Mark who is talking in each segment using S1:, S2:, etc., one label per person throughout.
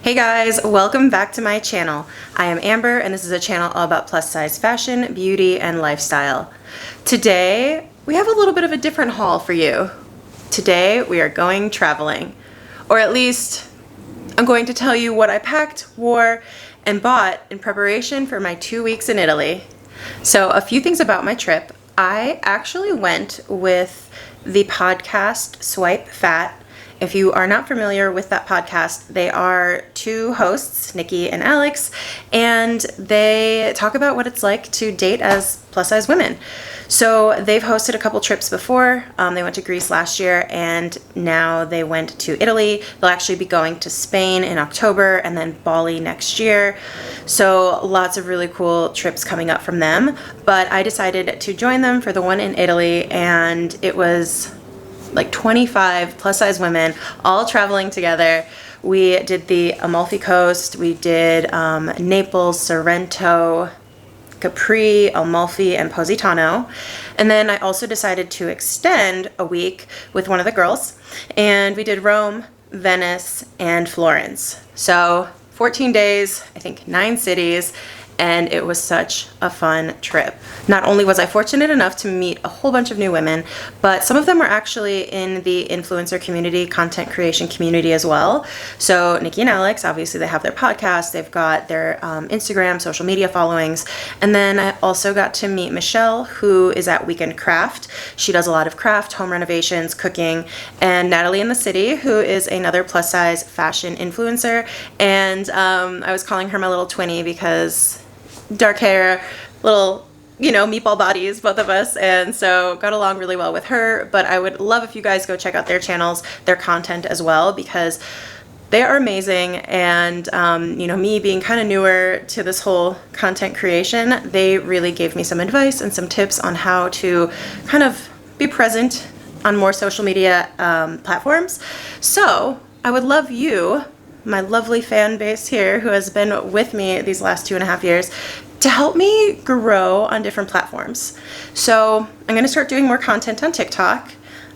S1: Hey guys, welcome back to my channel. I am Amber and this is a channel all about plus size fashion, beauty, and lifestyle. Today, we have a little bit of a different haul for you. Today, we are going traveling. Or at least, I'm going to tell you what I packed, wore, and bought in preparation for my 2 weeks in Italy. So a few things about my trip. I actually went with the podcast Swipe Fat. If you are not familiar with that podcast, they are two hosts, Nicci and Alex, and they talk about what it's like to date as plus size women. So they've hosted a couple trips before. They went to Greece last year and now they went to Italy. They'll actually be going to Spain in October and then Bali next year. So lots of really cool trips coming up from them. But I decided to join them for the one in Italy, and it was like 25 plus size women all traveling together. We did the Amalfi Coast, we did Naples, Sorrento, Capri, Amalfi, and Positano. And then I also decided to extend a week with one of the girls, and we did Rome, Venice, and Florence. So 14 days, I think 9 cities, and it was such a fun trip. Not only was I fortunate enough to meet a whole bunch of new women, but some of them are actually in the influencer community, content creation community as well. So Nicci and Alex, obviously they have their podcast, they've got their Instagram, social media followings. And then I also got to meet Michelle, who is at Weekend Craft. She does a lot of craft, home renovations, cooking, and Natalie in the City, who is another plus size fashion influencer. And I was calling her my little twinnie because dark hair, little, meatball bodies, both of us, and so got along really well with her. But I would love if you guys go check out their channels, their content as well, because they are amazing. And me being kind of newer to this whole content creation, they really gave me some advice and some tips on how to kind of be present on more social media platforms. So I would love you, my lovely fan base here who has been with me these last 2.5 years, to help me grow on different platforms. So I'm going to start doing more content on TikTok,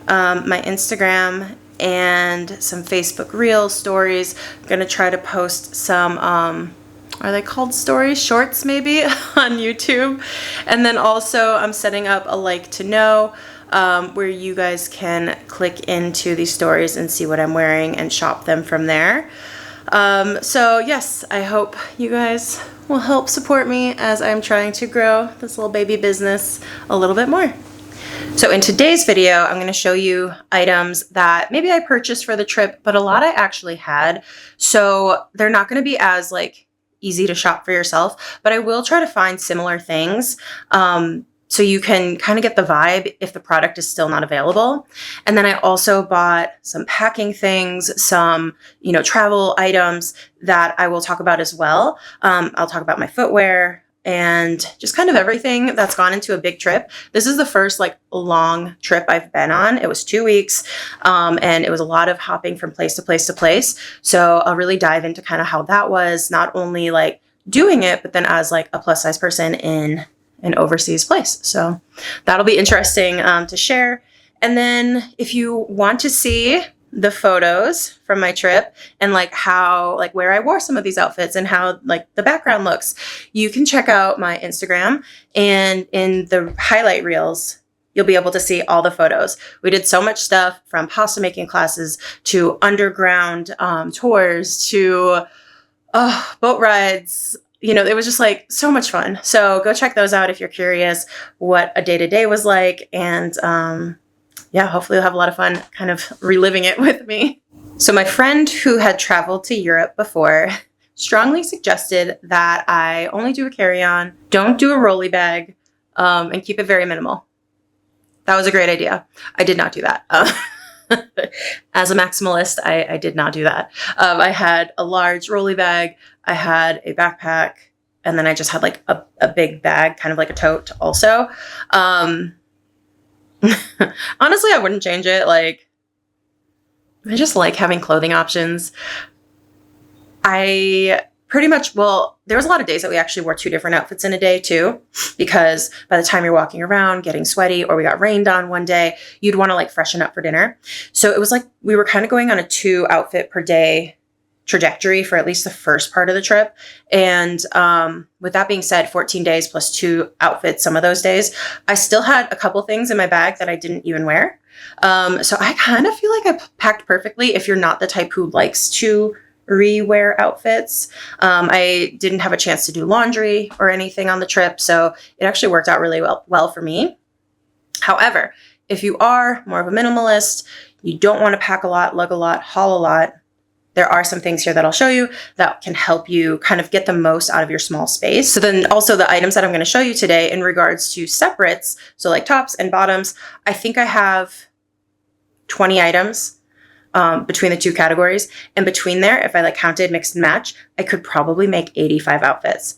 S1: my Instagram, and some Facebook Reels stories. I'm going to try to post some, are they called stories? Shorts maybe on YouTube. And then also I'm setting up a like to know, where you guys can click into these stories and see what I'm wearing and shop them from there. So yes, I hope you guys will help support me as I'm trying to grow this little baby business a little bit more. So in today's video, I'm going to show you items that maybe I purchased for the trip, but a lot I actually had. So they're not going to be as easy to shop for yourself, but I will try to find similar things. So you can kind of get the vibe if the product is still not available. And then I also bought some packing things, some, travel items that I will talk about as well. I'll talk about my footwear and just kind of everything that's gone into a big trip. This is the first long trip I've been on. It was 2 weeks, and it was a lot of hopping from place to place to place. So I'll really dive into kind of how that was, not only doing it, but then as a plus size person in an overseas place. So that'll be interesting to share. And then if you want to see the photos from my trip and how where I wore some of these outfits and how the background looks, you can check out my Instagram, and in the highlight reels you'll be able to see all the photos. We did so much stuff, from pasta making classes to underground tours to boat rides. It was just so much fun. So go check those out if you're curious what a day-to-day was like. And yeah, hopefully you'll have a lot of fun kind of reliving it with me. So my friend who had traveled to Europe before strongly suggested that I only do a carry-on, don't do a rolly bag, and keep it very minimal. That was a great idea. I did not do that. As a maximalist, I did not do that. I had a large rolly bag, I had a backpack, and then I just had a big bag, kind of like a tote also. Honestly, I wouldn't change it. I just like having clothing options. I pretty much, there was a lot of days that we actually wore 2 different outfits in a day too, because by the time you're walking around getting sweaty, or we got rained on one day, you'd want to freshen up for dinner. So it was we were kind of going on a 2 outfit per day trajectory for at least the first part of the trip. And with that being said, 14 days plus 2 outfits some of those days, I still had a couple things in my bag that I didn't even wear. So I kind of feel like I packed perfectly if you're not the type who likes to rewear outfits. I didn't have a chance to do laundry or anything on the trip, so it actually worked out really well for me. However, if you are more of a minimalist, you don't want to pack a lot, lug a lot, haul a lot, there are some things here that I'll show you that can help you kind of get the most out of your small space. So then also the items that I'm going to show you today in regards to separates, so like tops and bottoms, I think I have 20 items between the 2 categories. And between there, if I like counted mix and match, I could probably make 85 outfits.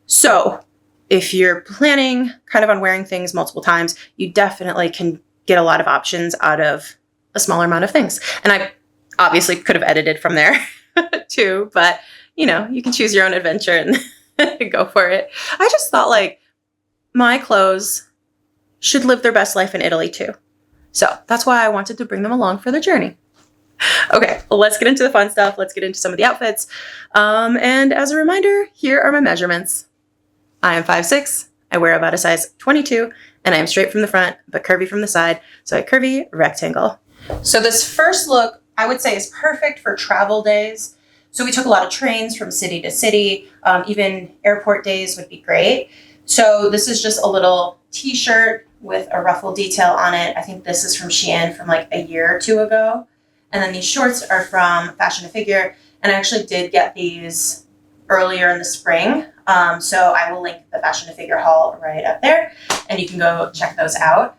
S1: So if you're planning kind of on wearing things multiple times, you definitely can get a lot of options out of a smaller amount of things. And I obviously could have edited from there too, but you know, you can choose your own adventure and go for it. I just thought like my clothes should live their best life in Italy too. So that's why I wanted to bring them along for the journey. Okay, well, let's get into the fun stuff. Let's get into some of the outfits. And as a reminder, here are my measurements. I am 5'6". I wear about a size 22, and I am straight from the front, but curvy from the side. So a curvy rectangle. So this first look, I would say, is perfect for travel days. So we took a lot of trains from city to city. Even airport days would be great. So this is just a little t-shirt with a ruffle detail on it. I think this is from Shein from like a year or 2 ago. And then these shorts are from Fashion to Figure. And I actually did get these earlier in the spring. So I will link the Fashion to Figure haul right up there, and you can go check those out.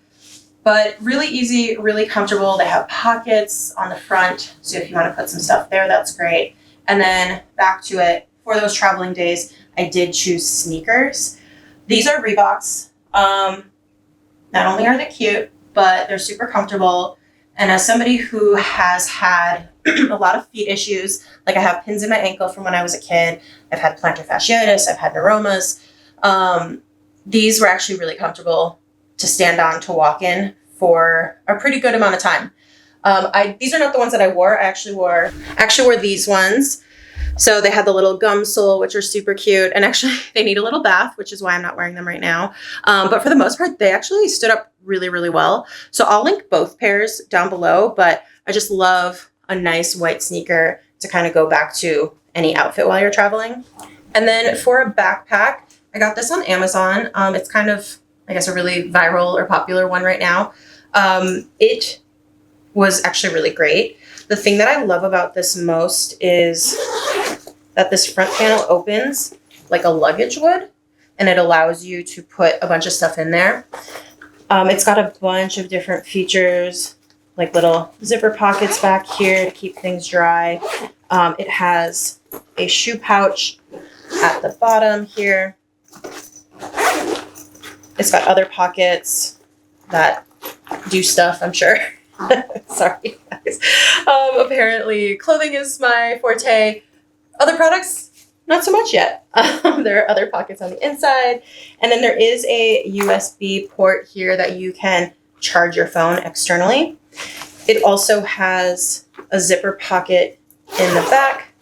S1: But really easy, really comfortable. They have pockets on the front, so if you want to put some stuff there, that's great. And then back to it, for those traveling days, I did choose sneakers. These are Reeboks. Not only are they cute, but they're super comfortable. And as somebody who has had a lot of feet issues, like I have pins in my ankle from when I was a kid, I've had plantar fasciitis, I've had neuromas, these were actually really comfortable to stand on, to walk in for a pretty good amount of time. These are not the ones that I wore. I actually wore these ones. So they had the little gum sole, which are super cute. And actually they need a little bath, which is why I'm not wearing them right now. But for the most part, they actually stood up really, really well. So I'll link both pairs down below, but I just love a nice white sneaker to kind of go back to any outfit while you're traveling. And then for a backpack, I got this on Amazon. It's kind of, I guess, a really viral or popular one right now. It was actually really great. The thing that I love about this most is that this front panel opens like a luggage would, and it allows you to put a bunch of stuff in there. It's got a bunch of different features, like little zipper pockets back here to keep things dry. It has a shoe pouch at the bottom here. It's got other pockets that do stuff, I'm sure. Sorry, guys. Apparently, clothing is my forte. Other products, not so much yet. There are other pockets on the inside. And then there is a USB port here that you can charge your phone externally. It also has a zipper pocket in the back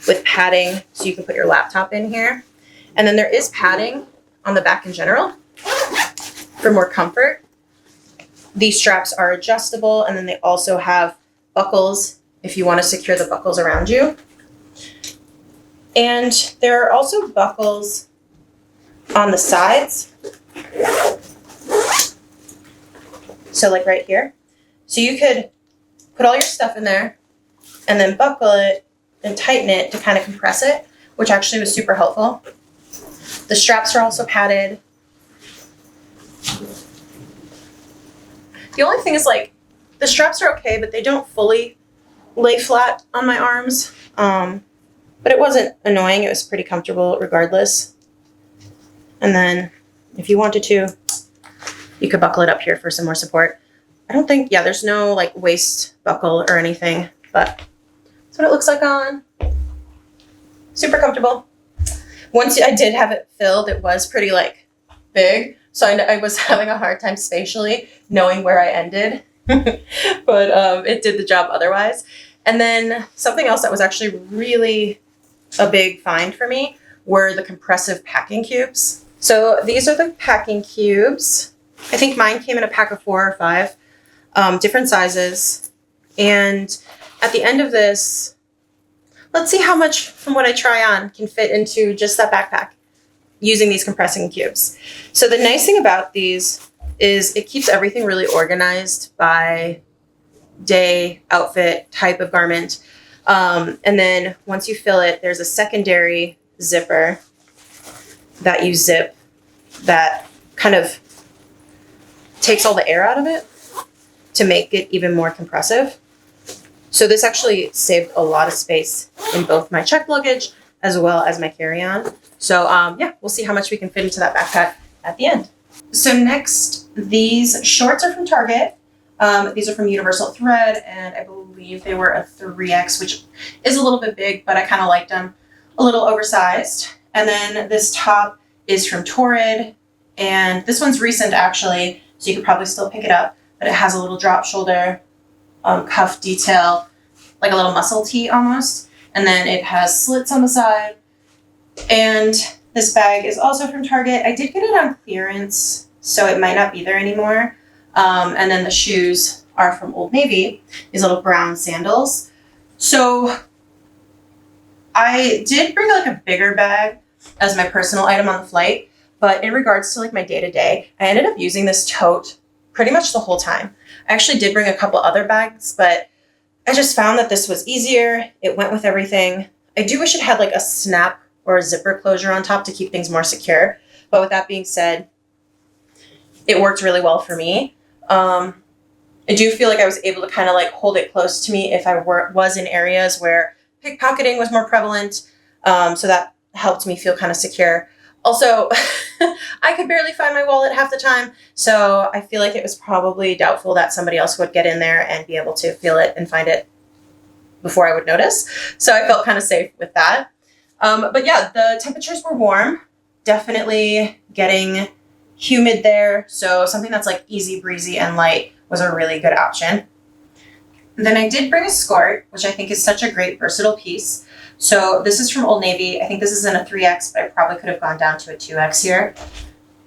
S1: with padding, so you can put your laptop in here. And then there is padding on the back in general for more comfort. These straps are adjustable, and then they also have buckles if you want to secure the buckles around you. And there are also buckles on the sides. So like right here. So you could put all your stuff in there and then buckle it and tighten it to kind of compress it, which actually was super helpful. The straps are also padded. The only thing is, like, the straps are okay, but they don't fully lay flat on my arms. But it wasn't annoying. It was pretty comfortable regardless. And then if you wanted to, you could buckle it up here for some more support. I don't think, yeah, there's no like waist buckle or anything, but that's what it looks like on. Super comfortable. Once I did have it filled, it was pretty like big. So I was having a hard time spatially knowing where I ended, but it did the job otherwise. And then something else that was actually really a big find for me were the compressive packing cubes. So these are the packing cubes. I think mine came in a pack of 4 or 5, different sizes. And at the end of this, let's see how much from what I try on can fit into just that backpack using these compressing cubes. So the nice thing about these is it keeps everything really organized by day, outfit, type of garment. And then once you fill it, there's a secondary zipper that you zip that kind of takes all the air out of it to make it even more compressive. So this actually saved a lot of space in both my checked luggage as well as my carry-on. So yeah, we'll see how much we can fit into that backpack at the end. So next, these shorts are from Target. These are from Universal Thread, and I believe they were a 3X, which is a little bit big, but I kind of liked them. A little oversized. And then this top is from Torrid, and this one's recent actually, so you could probably still pick it up, but it has a little drop shoulder cuff detail, like a little muscle tee almost. And then it has slits on the side. And this bag is also from Target. I did get it on clearance, so it might not be there anymore. And then the shoes are from Old Navy, these little brown sandals. So I did bring like a bigger bag as my personal item on the flight, but in regards to like my day-to-day, I ended up using this tote pretty much the whole time. I actually did bring a couple other bags, but I just found that this was easier. It went with everything. I do wish it had like a snap or a zipper closure on top to keep things more secure. But with that being said, it worked really well for me. I do feel like I was able to kind of like hold it close to me if I was in areas where pickpocketing was more prevalent. So that helped me feel kind of secure. Also, I could barely find my wallet half the time, so I feel like it was probably doubtful that somebody else would get in there and be able to feel it and find it before I would notice. So I felt kind of safe with that. But yeah, the temperatures were warm, definitely getting humid there. So something that's like easy breezy and light was a really good option. Then I did bring a SKORT, which I think is such a great versatile piece. So this is from Old Navy. I think this is in a 3X, but I probably could have gone down to a 2X here.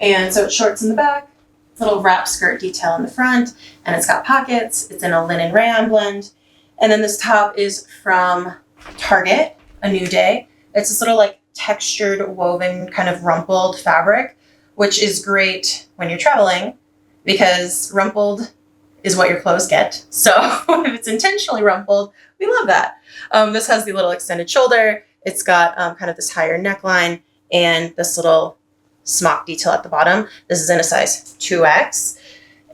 S1: And so it's shorts in the back, little wrap skirt detail in the front, and it's got pockets. It's in a linen rayon blend. And then this top is from Target, A New Day. It's this little like textured woven kind of rumpled fabric, which is great when you're traveling because rumpled is what your clothes get. So if it's intentionally rumpled, we love that. This has the little extended shoulder. It's got kind of this higher neckline and this little smock detail at the bottom. This is in a size 2X.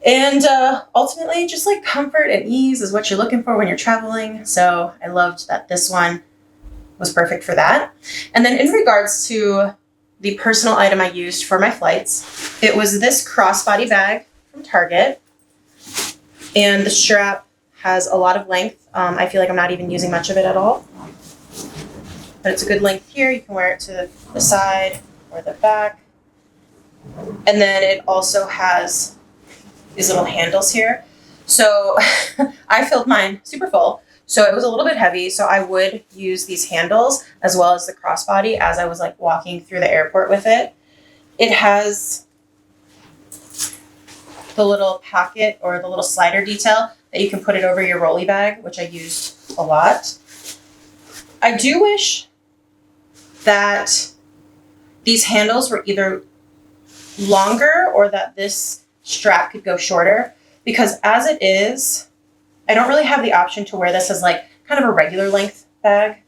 S1: And ultimately, just like comfort and ease is what you're looking for when you're traveling. So I loved that this one was perfect for that. And then in regards to the personal item I used for my flights, it was this crossbody bag from Target. And the strap has a lot of length. I feel like I'm not even using much of it at all. But it's a good length here. You can wear it to the side or the back. And then it also has these little handles here. So I filled mine super full. So it was a little bit heavy. So I would use these handles as well as the crossbody as I was like walking through the airport with it. It has the little pocket or the little slider detail that you can put it over your rolly bag, which I used a lot. I do wish that these handles were either longer or that this strap could go shorter, because as it is, I don't really have the option to wear this as like kind of a regular length bag.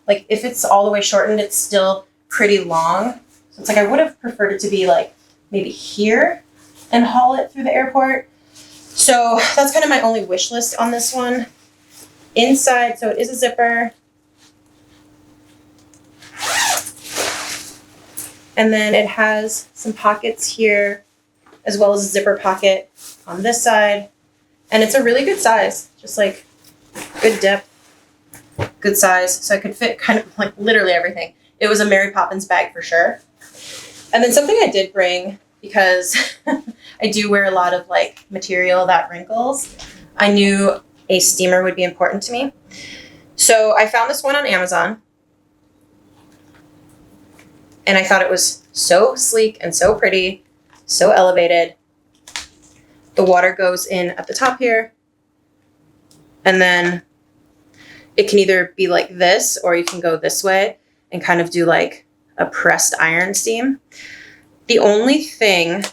S1: Like if it's all the way shortened, it's still pretty long. So it's like I would have preferred it to be like maybe here and haul it through the airport. So that's kind of my only wish list on this one. Inside, so it is a zipper. And then it has some pockets here, as well as a zipper pocket on this side. And it's a really good size, just like good depth, good size. So I could fit kind of like literally everything. It was a Mary Poppins bag for sure. And then something I did bring, because I do wear a lot of like material that wrinkles. I knew a steamer would be important to me. So I found this one on Amazon, and I thought it was so sleek and so pretty, so elevated. The water goes in at the top here, and then it can either be like this, or you can go this way and kind of do like a pressed iron steam. The only thing,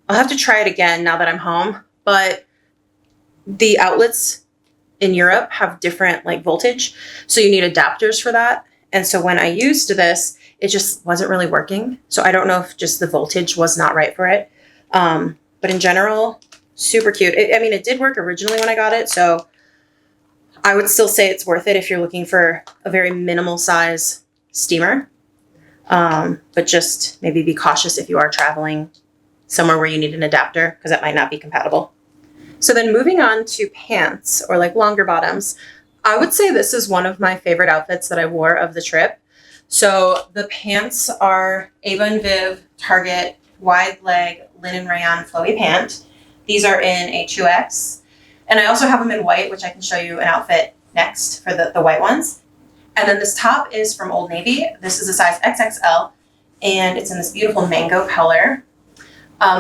S1: I'll have to try it again now that I'm home, but the outlets in Europe have different like voltage, so you need adapters for that. And so when I used this, it just wasn't really working. So I don't know if just the voltage was not right for it. But in general, super cute. I mean, it did work originally when I got it, so I would still say it's worth it if you're looking for a very minimal size steamer. But just maybe be cautious if you are traveling somewhere where you need an adapter, because that might not be compatible. So then moving on to pants, or like longer bottoms, I would say this is one of my favorite outfits that I wore of the trip. So the pants are Ava & Viv Target wide leg linen rayon flowy pant. These are in a 2X. And I also have them in white, which I can show you an outfit next for the white ones. And then this top is from Old Navy. This is a size XXL, and it's in this beautiful mango color.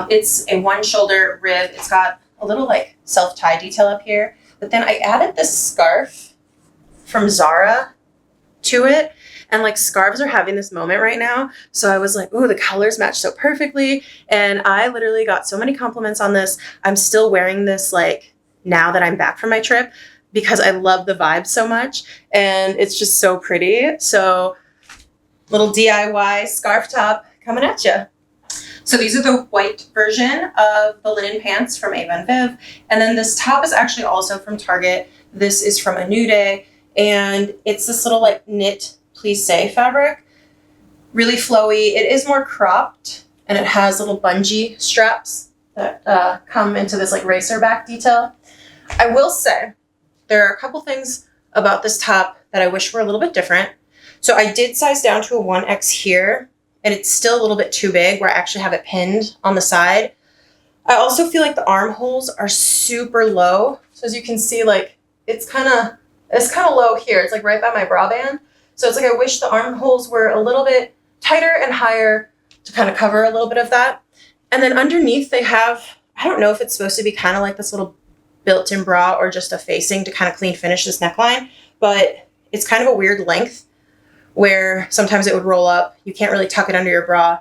S1: It's a one shoulder rib. It's got a little like self-tie detail up here. But then I added this scarf from Zara to it. And like scarves are having this moment right now. So I was like, ooh, the colors match so perfectly. And I literally got so many compliments on this. I'm still wearing this like now that I'm back from my trip, because I love the vibe so much. And it's just so pretty. So little DIY scarf top coming at you. So these are the white version of the linen pants from Ava & Viv. And then this top is actually also from Target. This is from A New Day. And it's this little like knit plissé fabric. Really flowy. It is more cropped, and it has little bungee straps that come into this like racer back detail. I will say there are a couple things about this top that I wish were a little bit different. So I did size down to a 1X here, and it's still a little bit too big where I actually have it pinned on the side. I also feel like the armholes are super low. So as you can see, like it's kind of low here. It's like right by my bra band. So it's like I wish the armholes were a little bit tighter and higher to kind of cover a little bit of that. And then underneath they have, I don't know if it's supposed to be kind of like this little built-in bra or just a facing to kind of clean finish this neckline, but it's kind of a weird length where sometimes it would roll up. You can't really tuck it under your bra.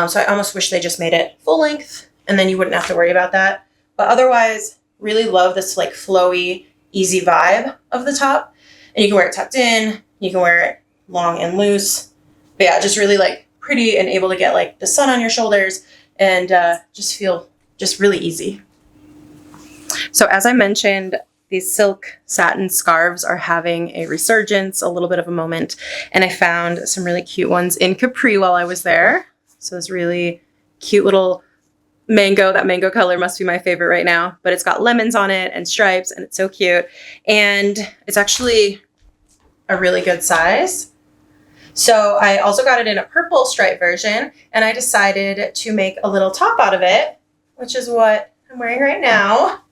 S1: So I almost wish they just made it full length, and then you wouldn't have to worry about that. But otherwise, really love this like flowy, easy vibe of the top. And you can wear it tucked in, you can wear it long and loose. But yeah, just really like pretty and able to get like the sun on your shoulders and just feel just really easy. So as I mentioned, these silk satin scarves are having a resurgence, a little bit of a moment. And I found some really cute ones in Capri while I was there. So it's really cute little mango. That mango color must be my favorite right now, but it's got lemons on it and stripes, and it's so cute. And it's actually a really good size. So I also got it in a purple stripe version, and I decided to make a little top out of it, which is what I'm wearing right now.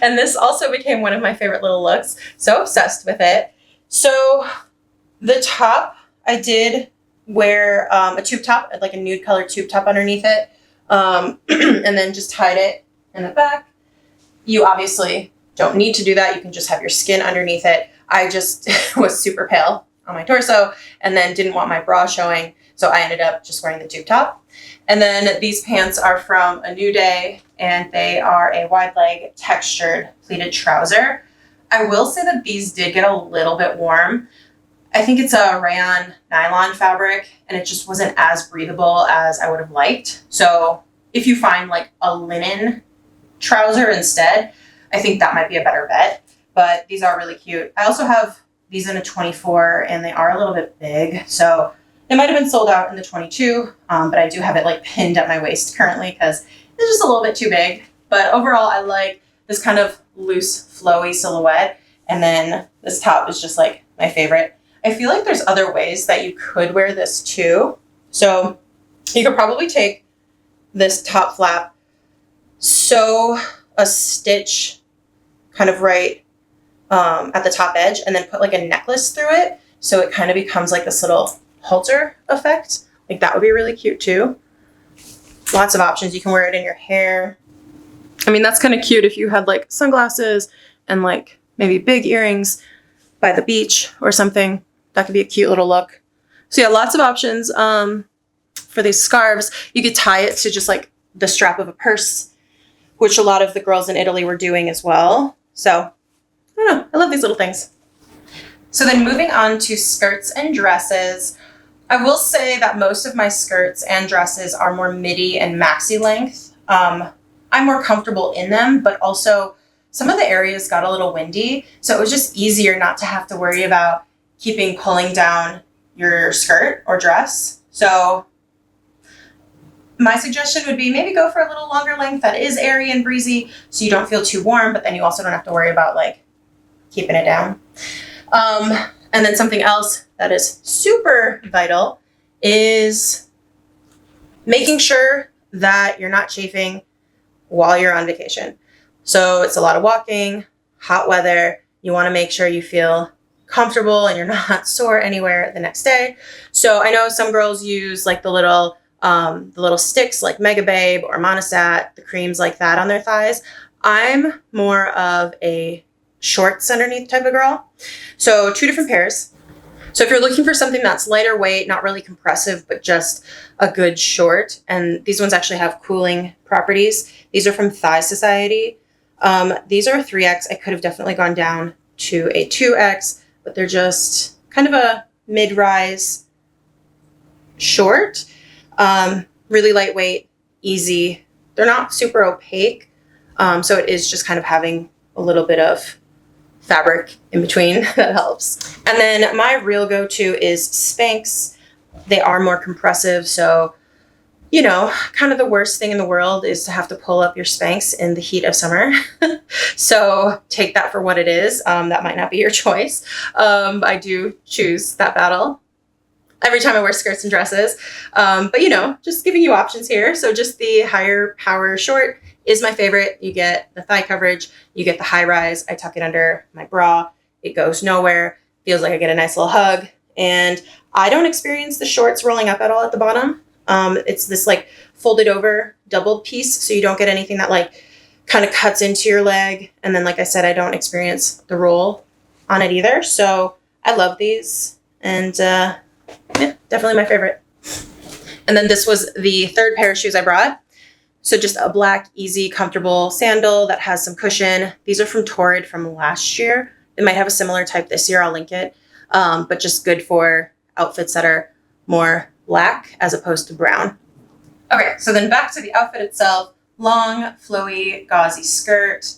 S1: And this also became one of my favorite little looks. So obsessed with it. So the top, I did wear a tube top, like a nude color tube top underneath it. And then just tied it in the back. You obviously don't need to do that. You can just have your skin underneath it. I just was super pale on my torso and then didn't want my bra showing. So I ended up just wearing the tube top. And then these pants are from A New Day, and they are a wide leg textured pleated trouser. I will say that these did get a little bit warm. I think it's a rayon nylon fabric, and it just wasn't as breathable as I would have liked. So if you find like a linen trouser instead, I think that might be a better bet. But these are really cute. I also have these in a 24, and they are a little bit big. So they might have been sold out in the 22, but I do have it like pinned at my waist currently because it's just a little bit too big. But overall, I like this kind of loose, flowy silhouette. And then this top is just like my favorite. I feel like there's other ways that you could wear this too. So you could probably take this top flap, sew a stitch kind of right at the top edge and then put like a necklace through it. So it kind of becomes like this little halter effect. Like that would be really cute too. Lots of options. You can wear it in your hair. I mean, that's kind of cute if you had like sunglasses and like maybe big earrings by the beach or something. That could be a cute little look. So yeah, lots of options for these scarves. You could tie it to just like the strap of a purse, which a lot of the girls in Italy were doing as well. So I don't know. I love these little things. So then moving on to skirts and dresses. I will say that most of my skirts and dresses are more midi and maxi length. I'm more comfortable in them, but also some of the areas got a little windy. So it was just easier not to have to worry about pulling down your skirt or dress. So my suggestion would be maybe go for a little longer length that is airy and breezy so you don't feel too warm, but then you also don't have to worry about like keeping it down. And then something else that is super vital is making sure that you're not chafing while you're on vacation. So it's a lot of walking, hot weather. You want to make sure you feel comfortable and you're not sore anywhere the next day. So I know some girls use like the little sticks like Mega Babe or Monistat, the creams like that on their thighs. I'm more of a shorts underneath type of girl. So 2 different pairs. So if you're looking for something that's lighter weight, not really compressive, but just a good short, and these ones actually have cooling properties. These are from Thigh Society. These are a 3X. I could have definitely gone down to a 2X, but they're just kind of a mid-rise short. Really lightweight, easy. They're not super opaque. So it is just kind of having a little bit of fabric in between that helps. And then my real go-to is Spanx. They are more compressive. So, you know, kind of the worst thing in the world is to have to pull up your Spanx in the heat of summer. So take that for what it is. That might not be your choice. I do choose that battle every time I wear skirts and dresses. But you know, just giving you options here. So just the higher power short is my favorite. You get the thigh coverage, you get the high rise. I tuck it under my bra. It goes nowhere. Feels like I get a nice little hug. And I don't experience the shorts rolling up at all at the bottom. It's this like folded over doubled piece. So you don't get anything that like kind of cuts into your leg. And then, like I said, I don't experience the roll on it either. So I love these. And yeah, definitely my favorite. And then this was the third pair of shoes I brought. So just a black, easy, comfortable sandal that has some cushion. These are from Torrid from last year. They might have a similar type this year. I'll link it. But just good for outfits that are more black as opposed to brown. Okay, so then back to the outfit itself. Long, flowy, gauzy skirt.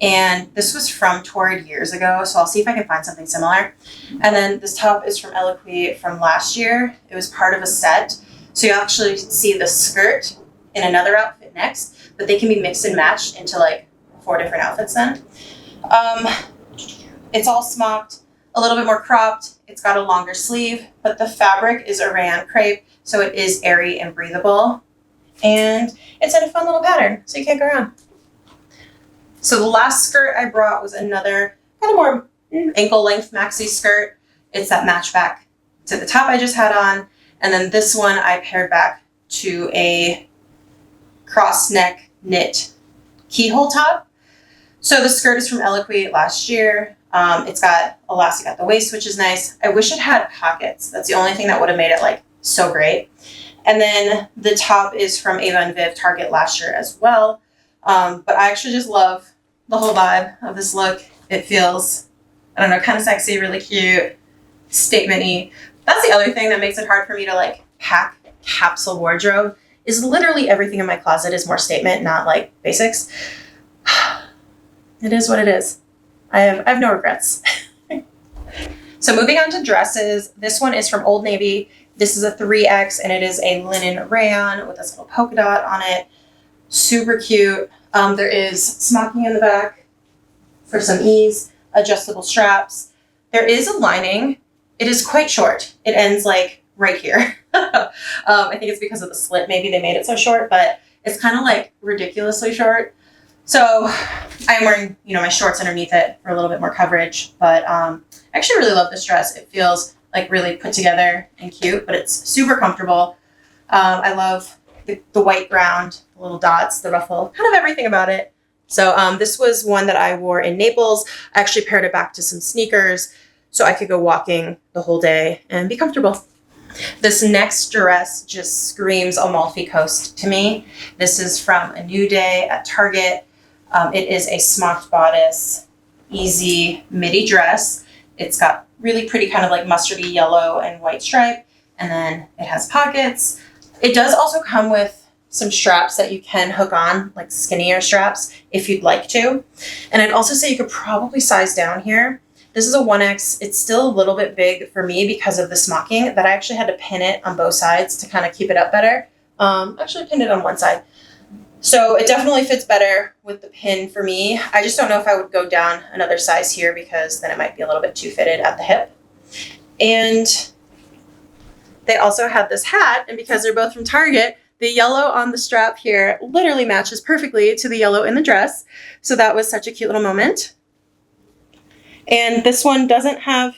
S1: And this was from Torrid years ago, so I'll see if I can find something similar. And then this top is from Eloquii from last year. It was part of a set. So you actually see the skirt in another outfit next, but they can be mixed and matched into like 4 different outfits then. It's all smocked, a little bit more cropped. It's got a longer sleeve, but the fabric is a rayon crepe, so it is airy and breathable. And it's in a fun little pattern, so you can't go wrong. So the last skirt I brought was another kind of more ankle length maxi skirt. It's that match back to the top I just had on. And then this one I paired back to a cross neck knit keyhole top. So the skirt is from Eloquii last year. It's got elastic at the waist, which is nice. I wish it had pockets. That's the only thing that would have made it like so great. And then the top is from Ava and Viv Target last year as well. But I actually just love the whole vibe of this look. It feels, I don't know, kind of sexy, really cute, statement-y. That's the other thing that makes it hard for me to like pack capsule wardrobe is literally everything in my closet is more statement, not like basics. It is what it is. I have no regrets. So moving on to dresses. This one is from Old Navy. This is a 3X and it is a linen rayon with this little polka dot on it. Super cute. There is smocking in the back for some ease, adjustable straps. There is a lining. It is quite short. It ends like right here. I think it's because of the slit. Maybe they made it so short, but it's kind of like ridiculously short. So I am wearing, you know, my shorts underneath it for a little bit more coverage, but I actually really love this dress. It feels like really put together and cute, but it's super comfortable. I love the white ground, the little dots, the ruffle, kind of everything about it. So this was one that I wore in Naples. I actually paired it back to some sneakers so I could go walking the whole day and be comfortable. This next dress just screams Amalfi Coast to me. This is from A New Day at Target. It is a smocked bodice, easy midi dress. It's got really pretty kind of like mustardy yellow and white stripe, and then it has pockets. It does also come with some straps that you can hook on, like skinnier straps, if you'd like to. And I'd also say you could probably size down here. This is a 1X. It's still a little bit big for me because of the smocking that I actually had to pin it on both sides to kind of keep it up better. Actually pinned it on one side. So it definitely fits better with the pin for me. I just don't know if I would go down another size here because then it might be a little bit too fitted at the hip. And they also have this hat, and because they're both from Target, the yellow on the strap here literally matches perfectly to the yellow in the dress. So that was such a cute little moment. And this one doesn't have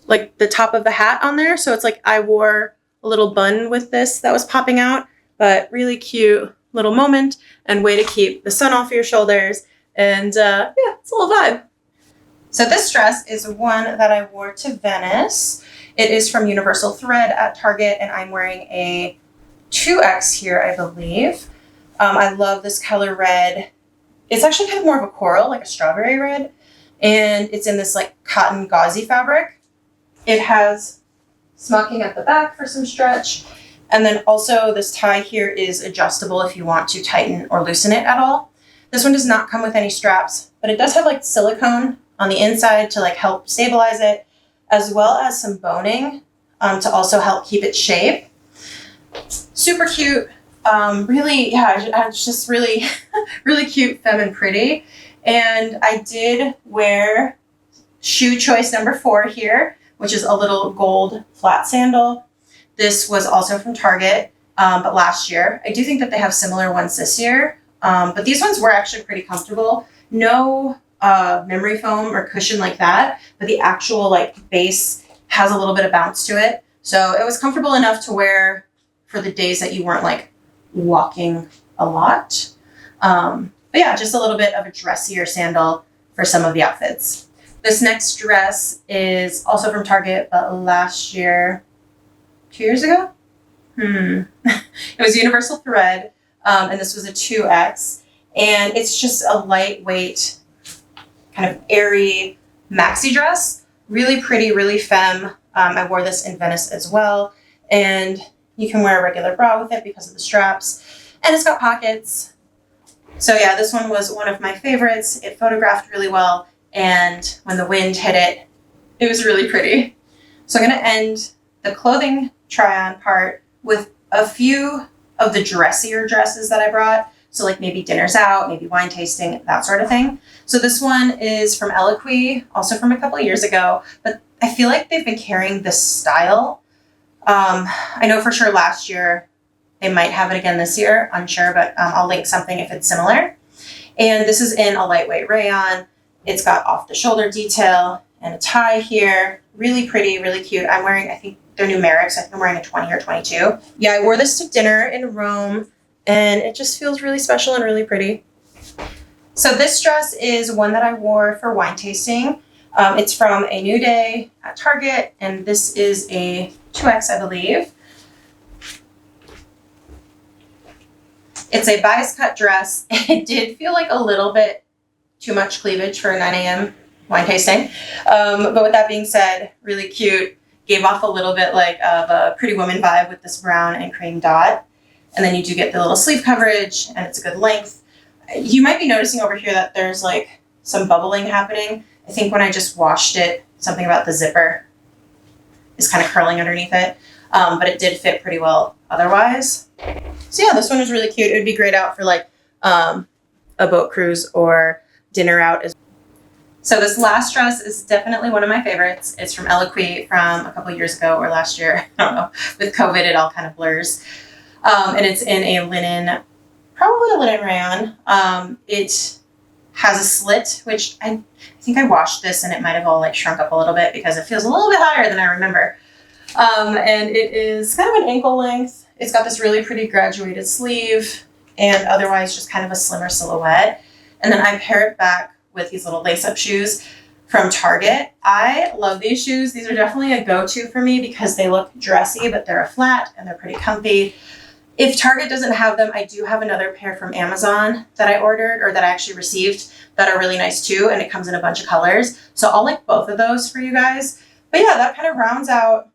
S1: like the top of the hat on there. So it's like I wore a little bun with this that was popping out, but really cute little moment and way to keep the sun off your shoulders. And yeah, it's a little vibe. So this dress is one that I wore to Venice. It is from Universal Thread at Target, and I'm wearing a 2X here, I believe. I love this color red. It's actually kind of more of a coral, like a strawberry red. And it's in this like cotton gauzy fabric. It has smocking at the back for some stretch. And then also this tie here is adjustable if you want to tighten or loosen it at all. This one does not come with any straps, but it does have like silicone on the inside to like help stabilize it, as well as some boning to also help keep its shape. Super cute. Really, yeah, it's just really, really cute, femme, and pretty. And I did wear shoe choice number 4 here, which is a little gold flat sandal. This was also from Target, but last year. I do think that they have similar ones this year, but these ones were actually pretty comfortable. No memory foam or cushion like that, but the actual like base has a little bit of bounce to it. So it was comfortable enough to wear for the days that you weren't like walking a lot. But yeah, just a little bit of a dressier sandal for some of the outfits. This next dress is also from Target, but last year, 2 years ago? It was Universal Thread, and this was a 2X. And it's just a lightweight, kind of airy maxi dress. Really pretty, really femme. I wore this in Venice as well. And you can wear a regular bra with it because of the straps. And it's got pockets. So yeah, this one was one of my favorites. It photographed really well, and when the wind hit it, it was really pretty. So I'm going to end the clothing try-on part with a few of the dressier dresses that I brought. So like maybe dinners out, maybe wine tasting, that sort of thing. So this one is from Eloquii, also from a couple of years ago, but I feel like they've been carrying this style. I know for sure last year they might have it again this year, unsure, but I'll link something if it's similar. And this is in a lightweight rayon. It's got off the shoulder detail and a tie here. Really pretty, really cute. I'm wearing, I think they're numerics. I think I'm wearing a 20 or 22. Yeah, I wore this to dinner in Rome, and it just feels really special and really pretty. So this dress is one that I wore for wine tasting. It's from A New Day at Target, and this is a 2X, I believe. It's a bias cut dress. It did feel like a little bit too much cleavage for a 9 a.m. wine tasting. But with that being said, really cute. Gave off a little bit like of a Pretty Woman vibe with this brown and cream dot. And then you do get the little sleeve coverage, and it's a good length. You might be noticing over here that there's like some bubbling happening. I think when I just washed it, something about the zipper is kind of curling underneath it. But it did fit pretty well otherwise. So yeah, this one was really cute. It would be great out for like a boat cruise or dinner out. So this last dress is definitely one of my favorites. It's from Eloquii from a couple years ago or last year. I don't know. With COVID, it all kind of blurs. And it's in a linen probably a linen rayon. It has a slit, which I think I washed this and it might have all like shrunk up a little bit because it feels a little bit higher than I remember. And it is kind of an ankle length. It's got this really pretty graduated sleeve and otherwise just kind of a slimmer silhouette. And then I pair it back with these little lace-up shoes from Target. I love these shoes. These are definitely a go-to for me because they look dressy, but they're a flat and they're pretty comfy. If Target doesn't have them, I do have another pair from Amazon that I ordered or that I actually received that are really nice too. And it comes in a bunch of colors. So I'll link both of those for you guys. But yeah, that kind of rounds out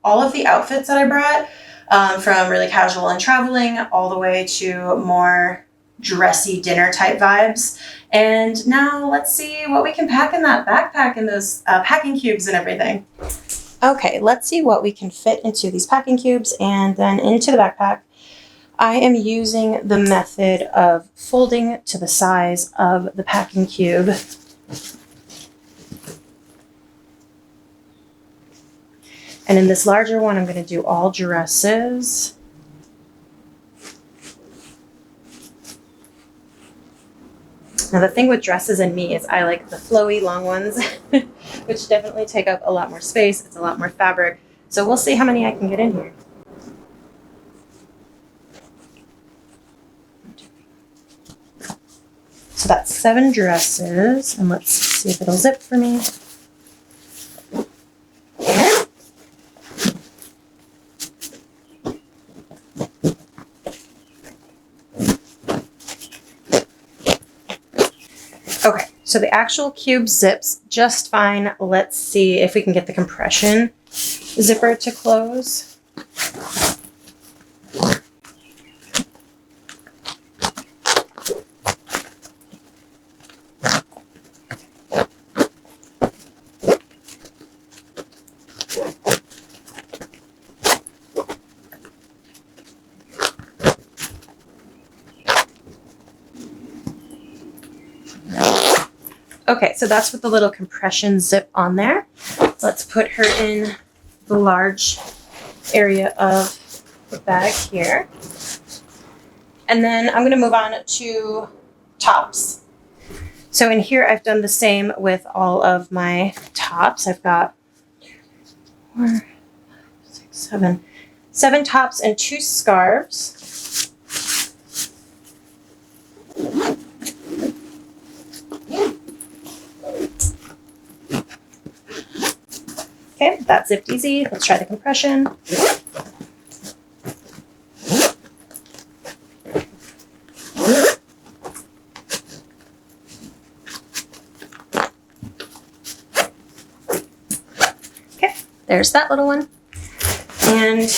S1: all of the outfits that I brought, from really casual and traveling all the way to more dressy dinner type vibes. And now let's see what we can pack in that backpack and those packing cubes and everything. Okay, let's see what we can fit into these packing cubes and then into the backpack. I am using the method of folding to the size of the packing cube. And in this larger one, I'm going to do all dresses. Now the thing with dresses and me is I like the flowy long ones, which definitely take up a lot more space. It's a lot more fabric. So we'll see how many I can get in here. So that's 7 dresses, and let's see if it'll zip for me. Okay, so the actual cube zips just fine. Let's see if we can get the compression zipper to close. Okay, so that's with the little compression zip on there. Let's put her in the large area of the bag here. And then I'm going to move on to tops. So in here, I've done the same with all of my tops. I've got 4, 5, 6, 7 tops and 2 scarves. Okay, that zipped easy. Let's try the compression. Okay, there's that little one. And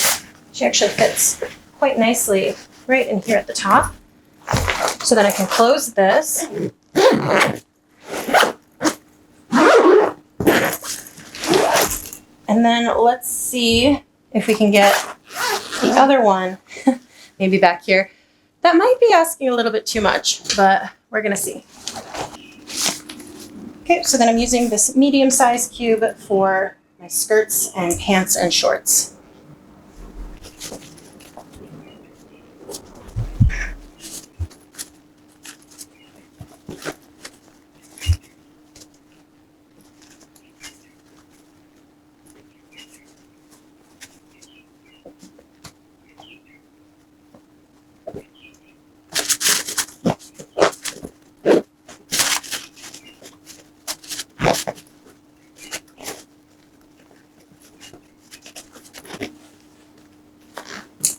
S1: she actually fits quite nicely right in here at the top. So then I can close this. And then let's see if we can get the other one, maybe back here. That might be asking a little bit too much, but we're gonna see. Okay, so then I'm using this medium-sized cube for my skirts and pants and shorts.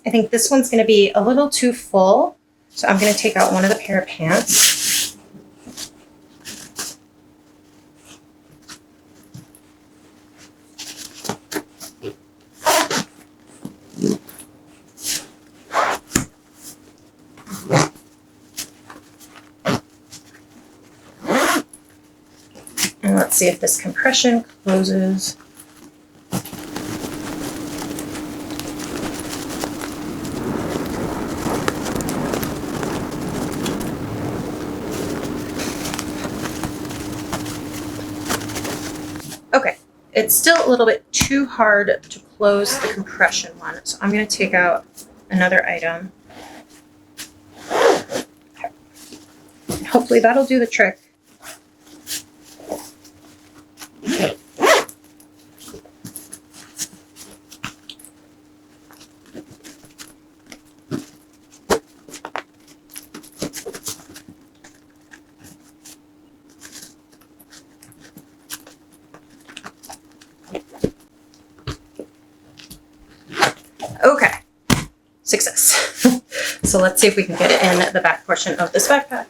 S1: I think this one's going to be a little too full, so I'm going to take out one of the pair of pants. And let's see if this compression closes. Okay, it's still a little bit too hard to close the compression one, so I'm going to take out another item. hopefully that'll do the trick. Okay, success. So let's see if we can get it in the back portion of this backpack.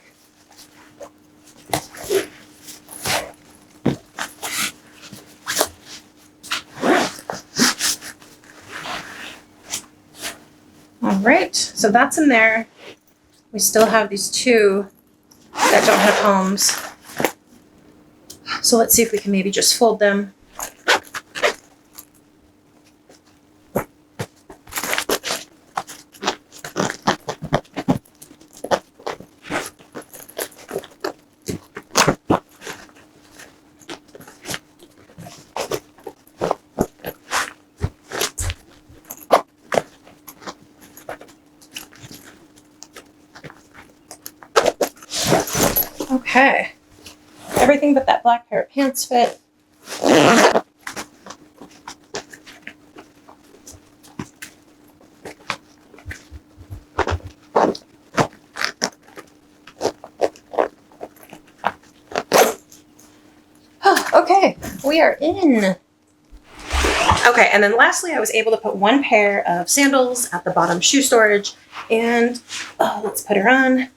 S1: All right, so that's in there. We still have these two that don't have homes. So let's see if we can maybe just fold them. Okay, everything but that black pair of pants fit. Okay, we are in. Okay, and then lastly, I was able to put one pair of sandals at the bottom shoe storage, and let's put her on.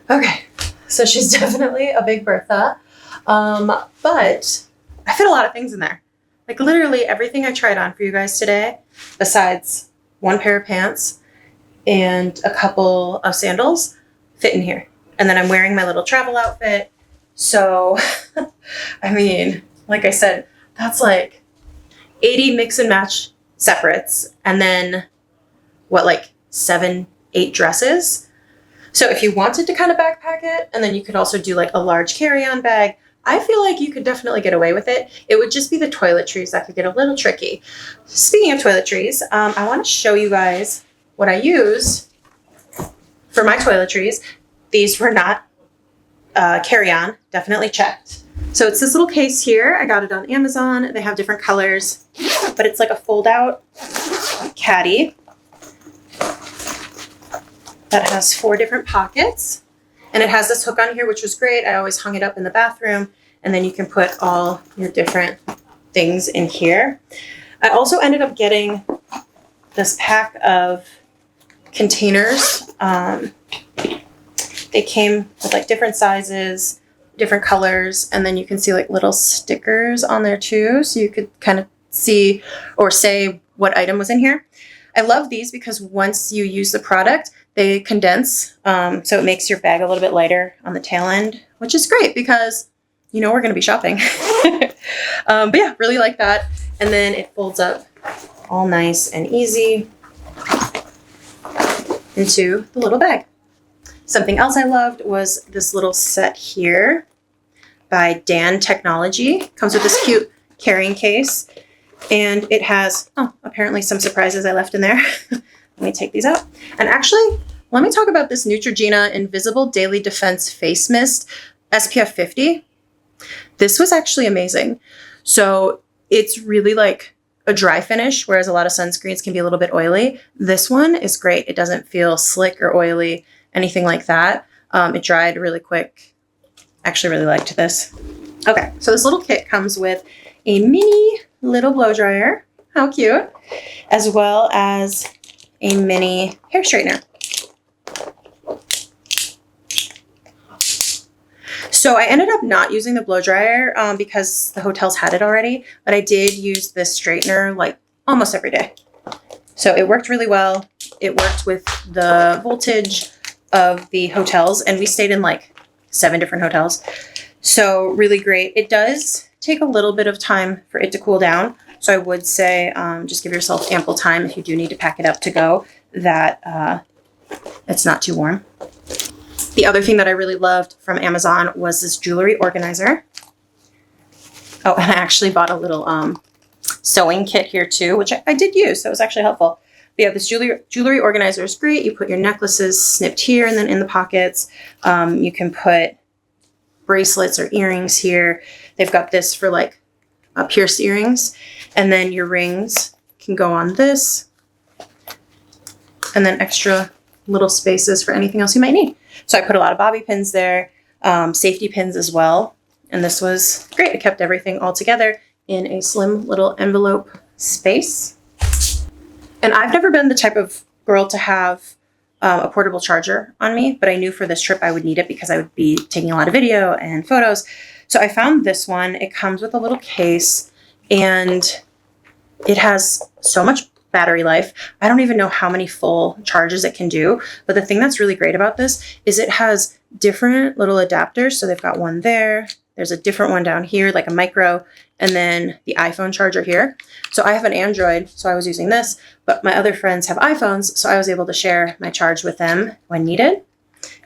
S1: Okay, so she's definitely a big Bertha, but I fit a lot of things in there. Like literally everything I tried on for you guys today, besides one pair of pants and a couple of sandals, fit in here. And then I'm wearing my little travel outfit. So, I mean, like I said, that's like 80 mix and match separates, and then what, like 7, 8 dresses. So if you wanted to kind of backpack it, and then you could also do like a large carry-on bag, I feel like you could definitely get away with it. It would just be the toiletries that could get a little tricky. Speaking of toiletries, I want to show you guys what I use for my toiletries. These were not carry-on, definitely checked. So it's this little case here. I got it on Amazon. They have different colors, but it's like a fold-out caddy that has 4 different pockets, and it has this hook on here, which was great. I always hung it up in the bathroom, and then you can put all your different things in here. I also ended up getting this pack of containers. They came with like different sizes, different colors, and then you can see like little stickers on there too, so you could kind of see or say what item was in here. I love these because once you use the product, they condense, so it makes your bag a little bit lighter on the tail end, which is great because you know we're going to be shopping. But yeah, really like that. And then it folds up all nice and easy into the little bag. Something else I loved was this little set here by Dan Technology. Comes with this cute carrying case, and it has, apparently some surprises I left in there. Let me take these out. And actually, let me talk about this Neutrogena Invisible Daily Defense Face Mist SPF 50. This was actually amazing. So it's really like a dry finish, whereas a lot of sunscreens can be a little bit oily. This one is great. It doesn't feel slick or oily, anything like that. It dried really quick. Actually really liked this. Okay, so this little kit comes with a mini little blow dryer. How cute. As well as a mini hair straightener. So I ended up not using the blow dryer because the hotels had it already, but I did use this straightener like almost every day. So it worked really well. It worked with the voltage of the hotels, and we stayed in like 7 different hotels. So really great. It does take a little bit of time for it to cool down. So I would say just give yourself ample time if you do need to pack it up to go, that it's not too warm. The other thing that I really loved from Amazon was this jewelry organizer. Oh, and I actually bought a little sewing kit here too, which I did use, so it was actually helpful. But yeah, this jewelry organizer is great. You put your necklaces snipped here and then in the pockets. You can put bracelets or earrings here. They've got this for like pierced earrings. And then your rings can go on this. And then extra little spaces for anything else you might need. So I put a lot of bobby pins there, safety pins as well. And this was great. It kept everything all together in a slim little envelope space. And I've never been the type of girl to have a portable charger on me, but I knew for this trip I would need it because I would be taking a lot of video and photos. So I found this one. It comes with a little case and it has so much battery life. I don't even know how many full charges it can do, but the thing that's really great about this is it has different little adapters. So they've got one there. There's a different one down here, like a micro, and then the iPhone charger here. So I have an Android, so I was using this, but my other friends have iPhones, so I was able to share my charge with them when needed.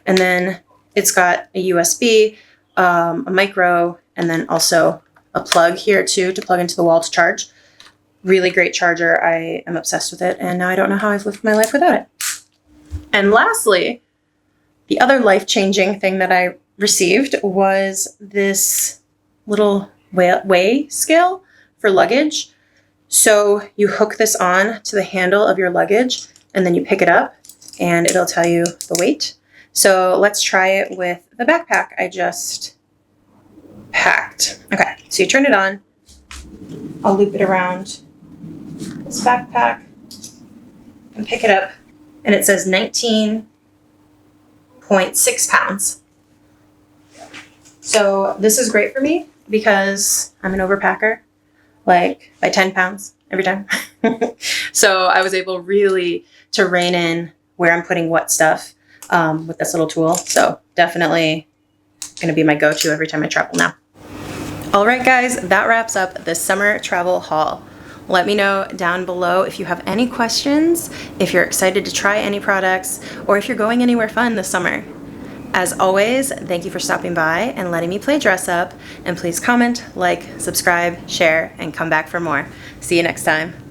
S1: And then it's got a USB, a micro, and then also a plug here too to plug into the wall to charge. Really great charger. I am obsessed with it, and now I don't know how I've lived my life without it. And lastly, the other life-changing thing that I received was this little weigh scale for luggage. So you hook this on to the handle of your luggage, and then you pick it up, and it'll tell you the weight. So let's try it with the backpack I just packed. Okay, so you turn it on. I'll loop it around this backpack and pick it up, and it says 19.6 pounds. So this is great for me because I'm an overpacker, like by 10 pounds every time. So I was able really to rein in where I'm putting what stuff with this little tool. So definitely going to be my go-to every time I travel now. All right, guys, that wraps up the summer travel haul. Let me know down below if you have any questions, if you're excited to try any products, or if you're going anywhere fun this summer. As always, thank you for stopping by and letting me play dress up, and please comment, like, subscribe, share, and come back for more. See you next time.